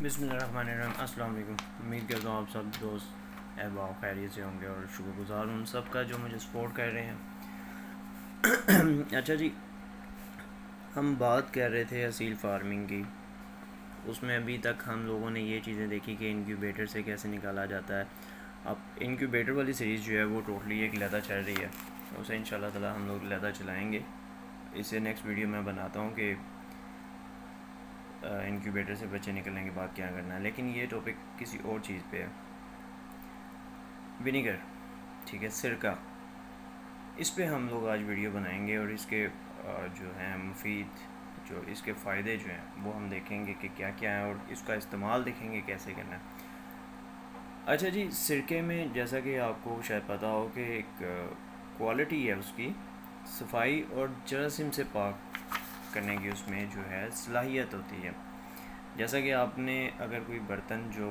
बिस्मिल्लाहिर्रहमानिर्रहीम। अस्सलाम वालेकुम। उम्मीद करता हूँ आप सब दोस्त अहबाब खैरियत से होंगे और शुक्रगुज़ार हूँ उन सब का जो मुझे सपोर्ट कर रहे हैं। अच्छा जी, हम बात कर रहे थे असील फार्मिंग की। उसमें अभी तक हम लोगों ने ये चीज़ें देखी कि इनक्यूबेटर से कैसे निकाला जाता है। अब इनक्यूबेटर वाली सीरीज़ जो है वो टोटली एक लहदा चल रही है, उसे इंशाल्लाह ताला हम लोग लहदा चलाएँगे। इसे नेक्स्ट वीडियो में बनाता हूँ कि इनक्यूबेटर से बच्चे निकलने के बाद क्या करना है, लेकिन ये टॉपिक किसी और चीज़ पे है। विनीगर, ठीक है, सिरका, इस पे हम लोग आज वीडियो बनाएंगे और इसके जो हैं मुफीद, जो इसके फ़ायदे जो हैं वो हम देखेंगे कि क्या क्या है और इसका इस्तेमाल देखेंगे कैसे करना है। अच्छा जी, सिरके में जैसा कि आपको शायद पता हो कि एक क्वालिटी है उसकी, सफाई और जरासीम से पाक करने की उसमें जो है सलाहियत होती है। जैसा कि आपने अगर कोई बर्तन, जो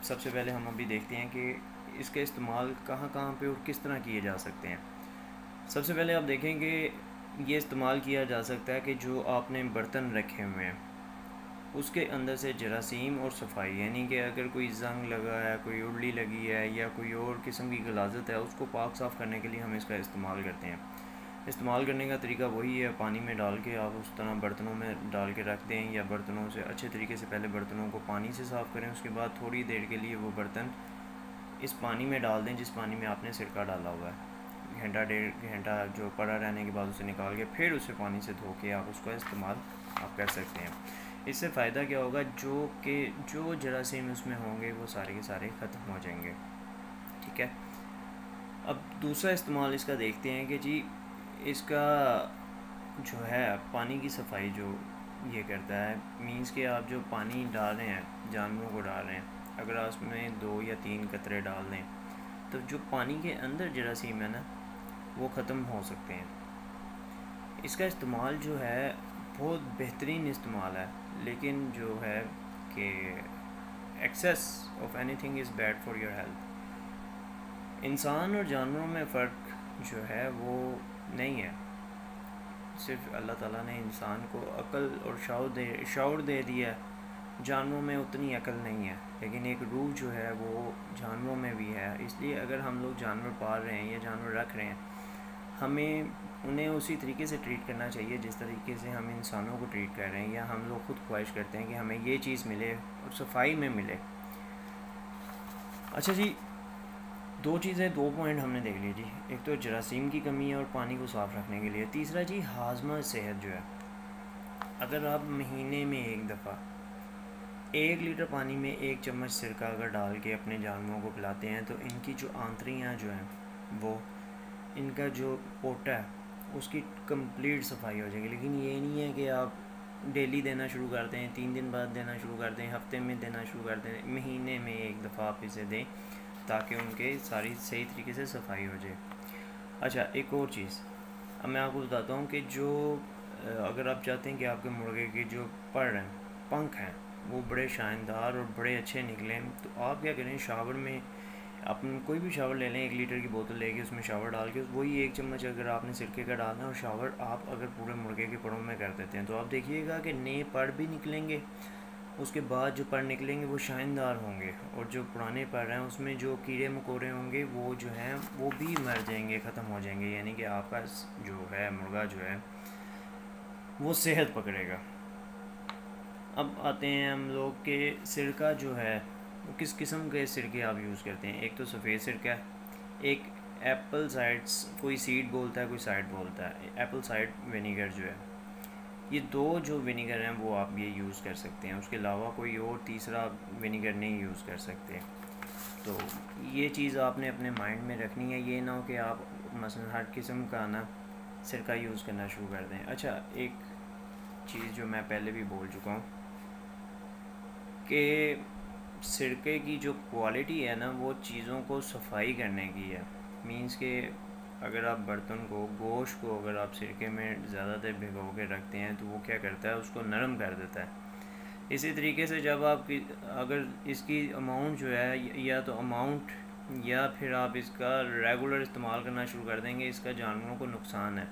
सबसे पहले हम अभी देखते हैं कि इसका इस्तेमाल कहाँ कहाँ पे और किस तरह किए जा सकते हैं। सबसे पहले आप देखें कि ये इस्तेमाल किया जा सकता है कि जो आपने बर्तन रखे हुए हैं उसके अंदर से जरासीम और सफाई, यानी कि अगर कोई जंग लगा है, कोई उड़ली लगी है या कोई और किस्म की गलाजत है, उसको पाक साफ़ करने के लिए हम इसका इस्तेमाल करते हैं। इस्तेमाल करने का तरीका वही है, पानी में डाल के आप उस तरह बर्तनों में डाल के रख दें या बर्तनों से अच्छे तरीके से पहले बर्तनों को पानी से साफ़ करें। उसके बाद थोड़ी देर के लिए वो बर्तन इस पानी में डाल दें जिस पानी में आपने सिरका डाला हुआ है। घंटा डेढ़ घंटा जो पड़ा रहने के बाद उसे निकाल के फिर उसे पानी से धो के आप उसका इस्तेमाल आप कर सकते हैं। इससे फ़ायदा क्या होगा, जो जरासीम उसमें होंगे वो सारे के सारे ख़त्म हो जाएंगे। ठीक है, अब दूसरा इस्तेमाल इसका देखते हैं कि जी इसका जो है पानी की सफाई जो ये करता है, मींस कि आप जो पानी डाल रहे हैं, जानवरों को डाल रहे हैं, अगर आप उसमें 2 या 3 कतरे डाल दें तो जो पानी के अंदर जरासीम है ना वो ख़त्म हो सकते हैं। इसका इस्तेमाल जो है बहुत बेहतरीन इस्तेमाल है, लेकिन जो है कि excess of anything is bad for your health. इंसान और जानवरों में फ़र्क जो है वो नहीं है। सिर्फ अल्लाह ताला ने इंसान को अक्ल और शऊर दे दिया है, जानवरों में उतनी अकल नहीं है, लेकिन एक रूह जो है वो जानवरों में भी है। इसलिए अगर हम लोग जानवर पाल रहे हैं या जानवर रख रहे हैं, हमें उन्हें उसी तरीके से ट्रीट करना चाहिए जिस तरीके से हम इंसानों को ट्रीट कर रहे हैं, या हम लोग खुद ख्वाहिश करते हैं कि हमें ये चीज़ मिले और सफाई में मिले। अच्छा जी, दो चीज़ें, 2 पॉइंट हमने देख लिए जी। एक तो जरासीम की कमी है और पानी को साफ़ रखने के लिए। तीसरा जी हाजमा सेहत जो है, अगर आप महीने में एक दफ़ा 1 लीटर पानी में 1 चम्मच सिरका अगर डाल के अपने जानवरों को पिलाते हैं तो इनकी जो आंतड़ियाँ जो हैं वो, इनका जो पोटा है उसकी कंप्लीट सफाई हो जाएगी। लेकिन ये नहीं है कि आप डेली देना शुरू कर दें, 3 दिन बाद देना शुरू कर दें, हफ्ते में देना शुरू कर दें, महीने में एक दफ़ा आप इसे दें ताकि उनके सारी सही तरीके से सफाई हो जाए। अच्छा, एक और चीज़ अब मैं आपको बताता हूँ कि जो अगर आप चाहते हैं कि आपके मुर्गे के जो पर हैं, पंख हैं, वो बड़े शानदार और बड़े अच्छे निकलें, तो आप क्या करें, शावर में अपन कोई भी शावर ले लें, 1 लीटर की बोतल लेके उसमें शावर डाल के वही 1 चम्मच अगर आपने सिरके का डालना है और शावर आप अगर पूरे मुर्गे के परों में कर देते हैं तो आप देखिएगा कि नए पर भी निकलेंगे। उसके बाद जो पर निकलेंगे वो शानदार होंगे, और जो पुराने पर हैं उसमें जो कीड़े मकोड़े होंगे वो जो हैं वो भी मर जाएंगे, ख़त्म हो जाएंगे, यानी कि आपका जो है मुर्गा जो है वो सेहत पकड़ेगा। अब आते हैं हम लोग के सिरका जो है वो किस किस्म के सिरके आप यूज़ करते हैं। एक तो सफ़ेद सिरका है, एक एप्पल साइड्स, कोई सीड बोलता है कोई साइड बोलता है, एप्पल साइड विनीगर जो है, ये 2 जो विनीगर हैं वो आप ये यूज़ कर सकते हैं। उसके अलावा कोई और तीसरा विनीगर नहीं यूज़ कर सकते। तो ये चीज़ आपने अपने माइंड में रखनी है, ये ना हो कि आप मसलन हर किस्म का ना सिरका यूज़ करना शुरू कर दें। अच्छा, एक चीज़ जो मैं पहले भी बोल चुका हूँ कि सिरके की जो क्वालिटी है ना वो चीज़ों को सफाई करने की है। मींस के अगर आप बर्तन को, गोश्त को अगर आप सिरके में ज़्यादा देर भिगो के रखते हैं तो वो क्या करता है, उसको नरम कर देता है। इसी तरीके से जब आप अगर इसकी अमाउंट जो है, या तो अमाउंट या फिर आप इसका रेगुलर इस्तेमाल करना शुरू कर देंगे, इसका जानवरों को नुकसान है।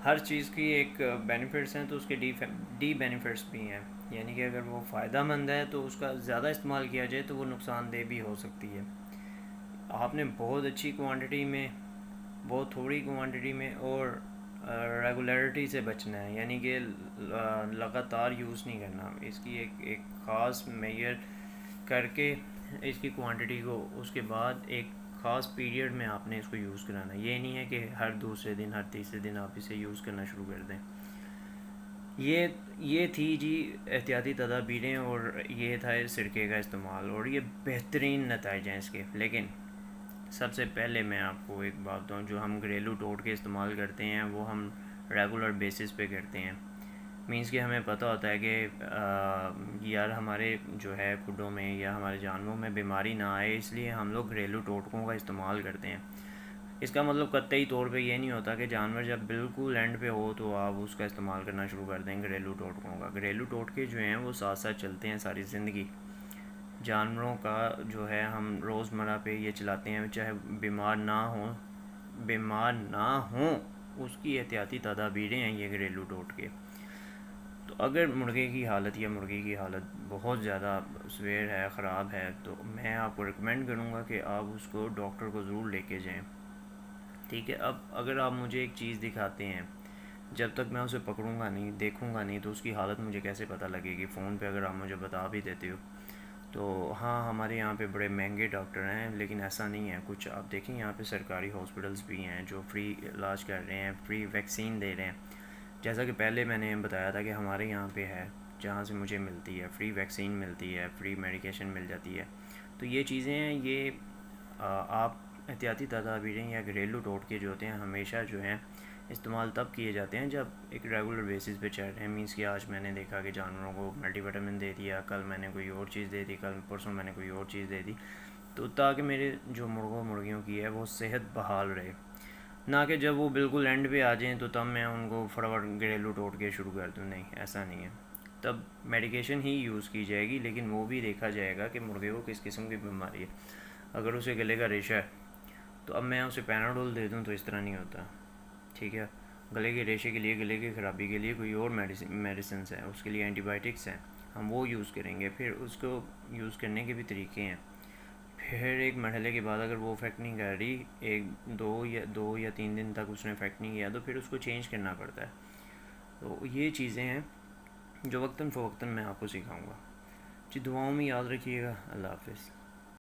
हर चीज़ की एक बेनिफिट्स हैं तो उसके डी बेनिफिट्स भी हैं। यानी कि अगर वो फ़ायदेमंद है तो उसका ज़्यादा इस्तेमाल किया जाए तो वो नुकसानदेह भी हो सकती है। आपने बहुत अच्छी क्वांटिटी में, बहुत थोड़ी क्वांटिटी में और रेगुलरिटी से बचना है, यानी कि लगातार यूज़ नहीं करना। इसकी एक एक ख़ास मेजर करके इसकी क्वांटिटी को, उसके बाद एक ख़ास पीरियड में आपने इसको यूज़ कराना। ये नहीं है कि हर दूसरे दिन, हर तीसरे दिन आप इसे यूज़ करना शुरू कर दें। ये थी जी एहतियाती तदाबीरें, और ये था इस सिरके का इस्तेमाल, और ये बेहतरीन नताइज हैं इसके। लेकिन सबसे पहले मैं आपको एक बात बताऊँ, जो हम घरेलू टोटके इस्तेमाल करते हैं वो हम रेगुलर बेसिस पे करते हैं। मींस कि हमें पता होता है कि यार हमारे जो है खुडों में या हमारे जानवरों में बीमारी ना आए, इसलिए हम लोग घरेलू टोटकों का इस्तेमाल करते हैं। इसका मतलब कतई तौर पे ये नहीं होता कि जानवर जब बिल्कुल एंड पे हो तो आप उसका इस्तेमाल करना शुरू कर दें घरेलू टोटकों का। घरेलू टोटके जो हैं वो साथ साथ चलते हैं सारी ज़िंदगी। जानवरों का जो है हम रोज़मर्रा पे ये चलाते हैं, चाहे बीमार ना हो उसकी एहतियाती तदाबीरें हैं ये घरेलू टोटके। तो अगर मुर्गे की हालत या मुर्गी की हालत बहुत ज़्यादा सवेयर है, ख़राब है, तो मैं आपको रिकमेंड करूँगा कि आप उसको डॉक्टर को ज़रूर लेके जाएं। ठीक है। अब अगर आप मुझे एक चीज़ दिखाते हैं, जब तक मैं उसे पकड़ूंगा नहीं, देखूंगा नहीं, तो उसकी हालत मुझे कैसे पता लगेगी? फ़ोन पे अगर आप मुझे बता भी देते हो तो हाँ, हमारे यहाँ पे बड़े महंगे डॉक्टर हैं, लेकिन ऐसा नहीं है। कुछ आप देखें यहाँ पे सरकारी हॉस्पिटल्स भी हैं जो फ्री इलाज कर रहे हैं, फ्री वैक्सीन दे रहे हैं। जैसा कि पहले मैंने बताया था कि हमारे यहाँ पे है, जहाँ से मुझे मिलती है फ्री वैक्सीन, मिलती है फ्री मेडिकेशन मिल जाती है। तो ये चीज़ें हैं, ये आप एहतियाती तदाबीरें या घरेलू टोटके जो होते हैं हमेशा जो हैं इस्तेमाल तब किए जाते हैं जब एक रेगुलर बेसिस पे चल रहे हैं। मीन्स कि आज मैंने देखा कि जानवरों को मल्टीविटामिन दे दिया, कल मैंने कोई और चीज़ दे दी, कल परसों मैंने कोई और चीज़ दे दी, तो ताकि मेरे जो मुर्गों मुर्गियों की है वो सेहत बहाल रहे। ना कि जब वो बिल्कुल एंड पे आ जाएँ तो तब मैं उनको फटाफट घरेलू टोटके शुरू कर दूँ। नहीं, ऐसा नहीं है। तब मेडिकेशन ही यूज़ की जाएगी, लेकिन वो भी देखा जाएगा कि मुर्गे को किस किस्म की बीमारी है। अगर उसे गले का रेशा है तो अब मैं उसे पैनाडोल दे दूँ तो इस तरह नहीं होता। ठीक है। गले के रेशे के लिए, गले की ख़राबी के लिए कोई और मेडिसिन है, उसके लिए एंटीबायोटिक्स हैं, हम वो यूज़ करेंगे। फिर उसको यूज़ करने के भी तरीके हैं। फिर एक मरहले के बाद अगर वो इफ़ेक्ट नहीं कर रही, एक दो या 3 दिन तक उसने इफ़ेक्ट नहीं किया, तो फिर उसको चेंज करना पड़ता है। तो ये चीज़ें हैं जो वक्तन फ़वक्तन मैं आपको सिखाऊंगा। जी, दुआओं में याद रखिएगा। अल्लाह हाफ़िज़।